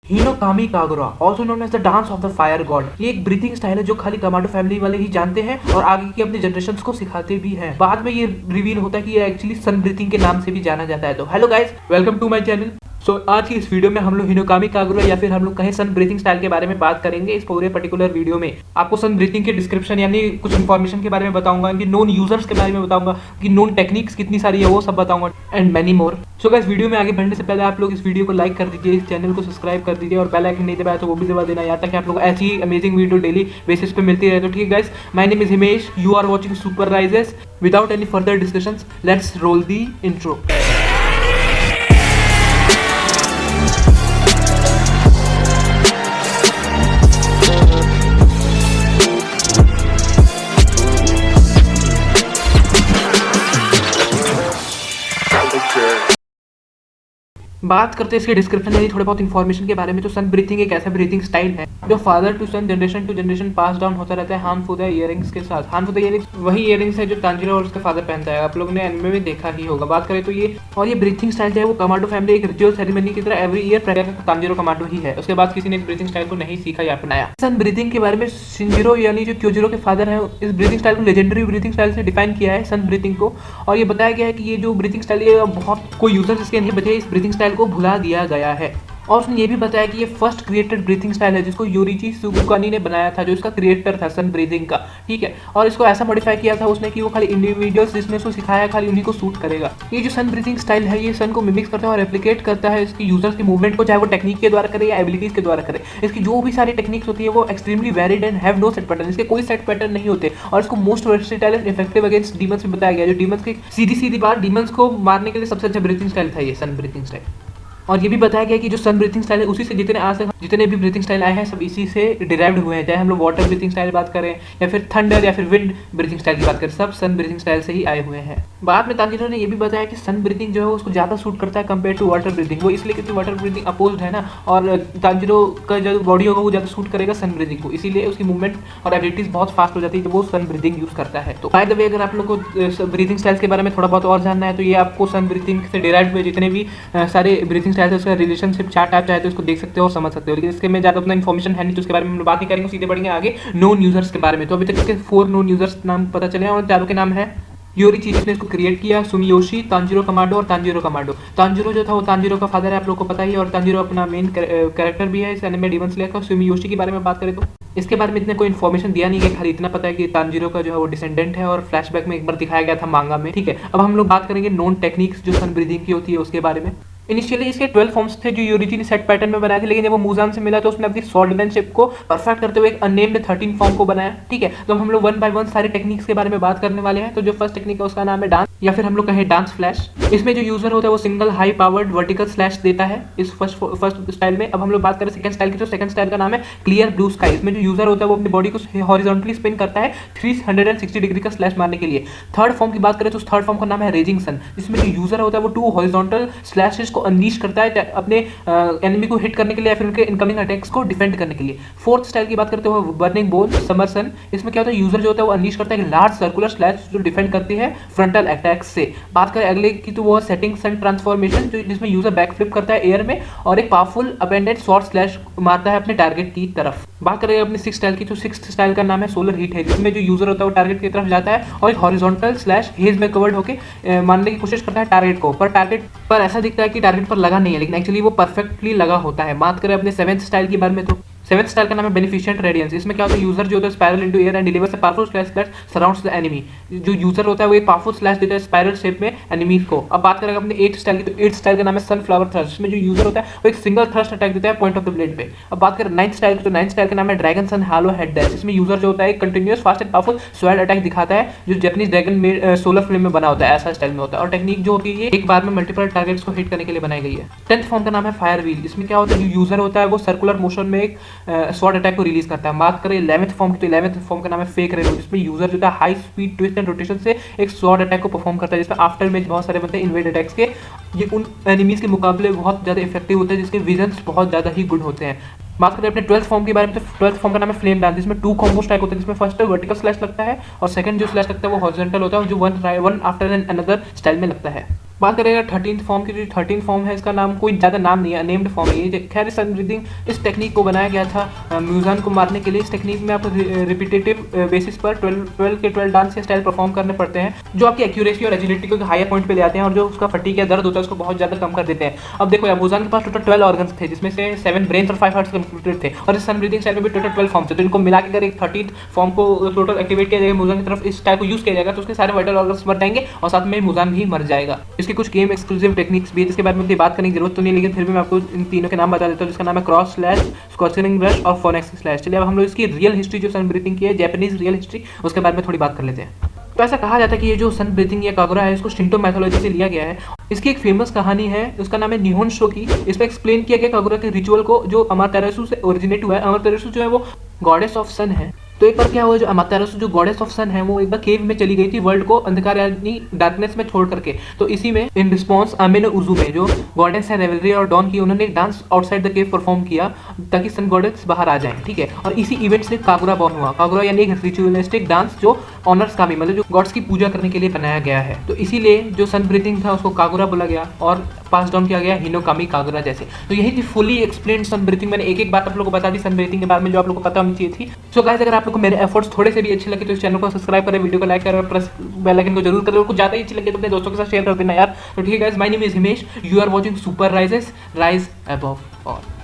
Hinokami Kagura also known as the dance of the fire god, ये एक breathing style है जो खाली कमांडो फैमिली वाले ही जानते हैं और आगे की अपने जनरेशंस को सिखाते भी हैं। बाद में ये रिवील होता है कि ये एक्चुअली सन ब्रीथिंग के नाम से भी जाना जाता है। तो hello guys, welcome to my channel. आज की इस वीडियो में हम लोग हिनोकामी कागुरा या फिर हम लोग कहें सन ब्रीथिंग स्टाइल के बारे में बात करेंगे। इस पूरे पर्टिकुलर वीडियो में आपको सन ब्रीथिंग के डिस्क्रिप्शन यानी कुछ इन्फॉर्मेशन के बारे में बताऊंगा, कि नोन यूजर्स के बारे में बताऊंगा, कि नोन टेक्निक्स कितनी सारी है वो सब बताऊंगा and many more. So guys, video में आगे बढ़ने से पहले आप लोग इस वीडियो को लाइक कर दीजिए, इस चैनल को सब्सक्राइब कर दीजिए और बेल आइकन नहीं दबाया तो वो भी दबा देना, यहाँ तक आप लोग ऐसी ही अमेजिंग वीडियो डेली बेसिस पे मिलती रहे। तो ठीक है guys, my name is Himesh, you are watching super rises. Without any further discussions, let's roll the intro. बात करते हैं इसके डिस्क्रिप्शन यानी थोड़े बहुत इन्फॉर्मेशन के बारे में। तो सन ब्रीथिंग एक ऐसा ब्रीथिंग स्टाइल है जो father to son, generation to generation pass down होता रहता है हान फुदा इयरिंग्स के साथ। हान फुदा इयरिंग्स वही इयरिंग्स है जो तांजीरो और उसके फादर पहनता है, आप लोग ने एनिमे में देखा ही होगा। बात करें तो ये ब्रीथिंग स्टाइल जो है वो कमांडो फैमिली एक रिचुअल सेरेमनी की तरह एवरी ईयर प्रैक्टिस करता तांजीरो कमांडो ही है। उसके बाद किसी ने इस ब्रीथिंग स्टाइल को नहीं सीखा या अपनाया। सन ब्रीथिंग के बारे में शिंजिरो यानी जो क्योजिरो के फादर है, इस ब्रीथिंग स्टाइल को लेजेंडरी ब्रीथिंग स्टाइल से डिफाइन किया है सन ब्रीथिंग को। और ये बताया गया है कि ये जो ब्रीथिंग स्टाइल है बहुत कोई यूजर्स इसके नहीं बचे, इस ब्रीथिंग स्टाइल को भुला दिया गया है। और उसने ये भी बताया कि ये फर्स्ट क्रिएटेड ब्रीथिंग स्टाइल है जिसको योरिची सुगुकानी ने बनाया था, जो इसका क्रिएटर था सन ब्रीथिंग का। ठीक है, और इसको ऐसा मॉडिफाई किया था उसने कि वो खाली इंडिविजुअल्स जिसने उसको सिखाया खाली उन्हीं को सूट करेगा। ये जो सन ब्रीथिंग स्टाइल है ये सन को मिमिक्स करता है और रेप्लिकेट करता है इसकी यूजर्स के मूवमेंट को, चाहे वो टेक्निक के द्वारा करे या एबिलिटीज के द्वारा करे। इसकी जो भी सारी टेक्निक्स होती है वो extremely varied and have no set pattern, इसके कोई सेट पैटर्न नहीं होते। और इसको most versatile and effective against demons में बताया गया, जो डीमंस की सीधी बात डीमंस को मारने के लिए सबसे अच्छा ब्रीथिंग स्टाइल था ये सन ब्रीथिंग स्टाइल। और ये भी बताया गया कि जो सन ब्रीथिंग स्टाइल है उसी से जितने आज तक जितने भी ब्रीथिंग स्टाइल आए हैं सब इसी से डिराइव्ड हुए हैं। चाहे हम लोग वाटर ब्रीथिंग स्टाइल बात करें या फिर थंडर या फिर विंड ब्रीथिंग स्टाइल की बात करें, सब सन ब्रीथिंग स्टाइल से ही आए हुए हैं। बाद में तांजीरो ने ये भी बताया कि सन ब्रीथिंग जो है उसको ज़्यादा सूट करता है कंपेयर टू वाटर ब्रीथिंग। वो इसलिए क्योंकि वाटर ब्रीथिंग अपोज्ड है ना, और तांजीरो का जो बॉडी होगा वो ज़्यादा सूट करेगा सन ब्रीथिंग को, इसीलिए उसकी मूवमेंट और एबिलिटीज बहुत फास्ट हो जाती है जब वो सन ब्रीथिंग यूज़ करता है। तो बाय द वे, अगर आप लोग को ब्रीथिंग स्टाइल्स के बारे में थोड़ा बहुत और जानना है तो ये आपको सन ब्रीथिंग से डिराइव्ड हुए जितने भी सारे ब्रीथिंग स्टाइल्स है उसका रिलेशन चार्ट आप चाहे तो इसको देख सकते हो और समझ सकते हो। लेकिन इसके में ज़्यादा उतना इन्फॉर्मेशन है नहीं तो उसके बारे में हम बात नहीं करेंगे, सीधे बढ़ेंगे आगे नोन यूजर्स के बारे में। तो अभी तक इसके 4 नोन यूजर्स नाम पता चले और चारों के नाम है योरिची जिसने इसको क्रिएट किया, सुमियोशी, तांजीरो कमांडो और तांजीरो कमांडो। तांजीरो जो था वो तांजीरो का फादर है, आप लोगों को पता ही है, और तांजीरो अपना मेन कैरेक्टर भी है इस एनिमे डीमन स्लेयर का। सुमियोशी के बारे में बात करें तो इसके बारे में इतने कोई इन्फॉर्मेशन दिया नहीं है, खाली इतना पता है कि तांजीरो का जो है वो डिसेंडेंट है और फ्लैशबैक में एक बार दिखाया गया था मांगा में। ठीक है, अब हम लोग बात करेंगे नोन टेक्निक्स जो सन ब्रीथिंग की होती है उसके बारे में। इनिशियली इसके 12 फॉर्म्स थे जो योरिची ने सेट पैटर्न में बनाए थे, लेकिन जब वो मूजान से मिला तो उसने अपनी स्वॉर्डमैनशिप को परफेक्ट करते हुए एक अननेम्ड 13 फॉर्म को बनाया। ठीक है, तो हम लोग 1 बाय 1 सारे टेक्निक्स के बारे में बात करने वाले हैं। तो जो फर्स्ट टेक्निक है उसका नाम है डांस या फिर हम लोग कहें डांस फ्लैश। इसमें जो यूजर होता है वो single high powered vertical slash देता है इस फर्स्ट स्टाइल में। अब हम लोग बात करें सेकंड स्टाइल की, तो सेकंड स्टाइल का नाम है क्लियर ब्लू स्काई। इसमें जो यूजर होता है वो अपनी बॉडी को हॉरिजॉन्टली स्पिन करता है 360 डिग्री का स्लैश मारने के लिए। थर्ड फॉर्म की बात करें तो उस थर्ड फॉर्म का नाम है रेजिंग सन, जिसमें जो यूजर होता है वो 2 हॉरिजॉन्टल स्लैशेस को अनलीश करता है अपने एनिमी को हिट करने के लिए या फिर उनके इनकमिंग अटैक्स को डिफेंड करने के लिए। फोर्थ स्टाइल की बात करते हो बर्निंग बोल समर सन। इसमें क्या होता है, यूजर जो होता है वो अनलीश करता है एक लार्ज सर्कुलर स्लैश जो डिफेंड करती है फ्रंटल अटैक्स से। बात करें अगले की तो वो सेटिंग सन ट्रांसफॉर्मेशन, जो जिसमें यूजर बैक फ्लिप करता है एयर में और एक पावरफुल अपेंडेड शॉर्ट स्लैश मारता है अपने टारगेट की तरफ। बात करें अपने 6th स्टाइल की, तो 6th स्टाइल का नाम है सोलर हीट है, जिसमें जो यूजर होता है वो टारगेट की तरफ जाता है और एक हॉरिजॉन्टल स्लैश हेज में कवर्ड होकर मारने की कोशिश करता है टारगेट को, पर टारगेट पर ऐसा दिखता है कि टारगेट पर लगा नहीं है, लेकिन एक्चुअली वो परफेक्टली लगा होता है। बात करें अपने 7th स्टाइल के बारे में, तो 7th स्टाइल का नाम है बेनिफिशिएंट रेडियंस। इसमें क्या होता है, यूजर जो होता है spiral into air and delivers a powerful slash that surrounds the enemy. जो यूजर होता है वो एक पावरफुल स्लैश देता है स्पाइरल शेप में एनिमीज को। अब बात करें अपने 8th स्टाइल की, तो 8th स्टाइल का नाम है सनफ्लावर थ्रस्ट। इसमें जो यूजर होता है वो एक सिंगल थ्रस्ट अटैक देता है पॉइंट ऑफ द ब्लेड पे। अब बात करें 9th स्टाइल की, तो 9th स्टाइल का नाम है ड्रैगन सन हालो हेड डैश। इसमें यूजर जो होता है एक continuous fast and powerful sword attack दिखाता है जो जापानीज ड्रैगन में सोलर फ्लेम में बना होता है, ऐसा स्टाइल में होता है। और टेक्निक जो होती है ये एक बार में मल्टीपल टारगेट्स को हिट करने के लिए बनाई गई है। 10th फॉर्म का नाम है फायर व्हील। इसमें क्या होता है, जो यूजर होता है वो सर्कुलर मोशन में एक स्वॉर्ड अटैक को रिलीज करता है। बात करें 11th फॉर्म की, तो 11th फॉर्म का नाम है फेक रेनो, जिसमें यूजर जो है high speed twist and rotation से एक स्वॉर्ड अटैक को परफॉर्म करता है, जिसमें आफ्टर में बहुत सारे बनते हैं इन्वेड अटैक्स के। ये उन एनिमीज के मुकाबले बहुत ज़्यादा इफेक्टिव होते हैं जिसके विजन्स बहुत ज़्यादा ही गुड होते हैं। बात करें अपने 12th फॉर्म के बारे में, तो 12th फॉर्म का नाम है फ्लेम डांस, जिसमें 2 कॉम्बो स्ट्राइक होते हैं, जिसमें फर्स्ट वर्टिकल स्लैश लगता है और सेकंड जो स्लैश लगता है वो हॉरिजॉन्टल होता है, जो one after an another style में लगता है। बात करेगा 13th फॉर्म की, जो 13th फॉर्म है इसका नाम कोई ज़्यादा नाम नहीं है, अनेम्ड फॉर्म है ये। खैर सन ब्रीदिंग इस टेक्निक को बनाया गया था म्यूजान को मारने के लिए। इस टेक्निक में आपको रिपीटेटिव बेसिस पर 12 के 12 डांस या स्टाइल परफॉर्म करने पड़ते हैं, जो आपकी एक्यूरेसी और एजिलिटी को हायर पॉइंट पे ले आते हैं और जो उसका फटीग या दर्द होता है उसको बहुत ज़्यादा कम कर देते हैं। अब देखो म्यूजान के पास टोटल 12 ऑर्गन्स थे, जिसमें से 7 ब्रेन और 5 हार्ट्स कंप्लीटेड थे, और इस सन ब्रीदिंग स्टाइल में भी टोटल 12 फॉर्म थे। तो इनको मिला के अगर एक 13th फॉर्म को टोटल एक्टिवेट किया जाएगा म्यूजान की तरफ, इस स्टाइल को यूज किया जाएगा, तो उसके सारे वाइटल ऑर्गन्स मर जाएंगे और साथ में म्यूजान भी मर जाएगा। इसके कुछ गेम एक्सक्लूसिव टेक्निक्स भी है, जिसके बारे में बात करने की जरूरत तो नहीं, लेकिन फिर भी मैं आपको इन तीनों के नाम बता देता हूँ, जिसका नाम है क्रॉस स्लैश, स्कॉचिंग ब्रश और फोनेक्स स्लैश। चलिए अब हम लोग इसकी रियल हिस्ट्री जो सन ब्रीथिंग की है, जापानीज रियल हिस्ट्री, उसके बारे में थोड़ी बात कर लेते हैं। तो ऐसा कहा जाता है कि ये जो सन ब्रीथिंग या कागुरा है, इसको शिंटो मैथोलॉजी से लिया गया है। इसकी एक फेमस कहानी है, उसका नाम है निहोन शोकी। इस पर एक्सप्लेन किया गया कागुरा के रिचुअल को, जो अमातेरासु से ओरिजिनेट हुआ है। अमातेरासु जो है वो गॉडेस ऑफ सन है। तो एक बार क्या हुआ, जो अमातेरासु जो गॉडेस ऑफ सन है, वो एक बार केव में चली गई थी वर्ल्ड को अंधकार यानी डार्कनेस में छोड़ करके। तो इसी में इन रिस्पॉन्स आमे ने उजुमे जो गॉडेस है रेवलरी और डॉन की, उन्होंने एक dance outside the cave perform किया ताकि सन गॉडेस बाहर आ जाए, ठीक है। और इसी इवेंट से कागुरा बॉर्न हुआ। कागुरा यानी एक रिचुअलिस्टिक डांस जो ऑनर्स का भी, मतलब जो गॉड्स की पूजा करने के लिए बनाया गया है। तो इसीलिए जो सन ब्रीथिंग था उसको कागुरा बोला गया और पास डाउन किया गया हिनोकामी कागुरा जैसे। तो यही थी फुली एक्सप्लेन्ड सन ब्रीथिंग। मैंने एक एक बात आप लोगों को बता दी सन ब्रीथिंग के बारे में, जो आप लोगों को पता होनी चाहिए थी। सो गाइस, अगर आप लोग को मेरे एफर्ट्स थोड़े से भी अच्छे लगे तो इस चैनल को सब्सक्राइब करें, वीडियो को लाइक करें और प्लस बेल आइकन को जरूर करें। और कुछ ज़्यादा ही अच्छी लगे तो अपने दोस्तों के साथ शेयर कर देना यार। तो ठीक है guys, my name is Himesh, you are watching super rises, rise above all.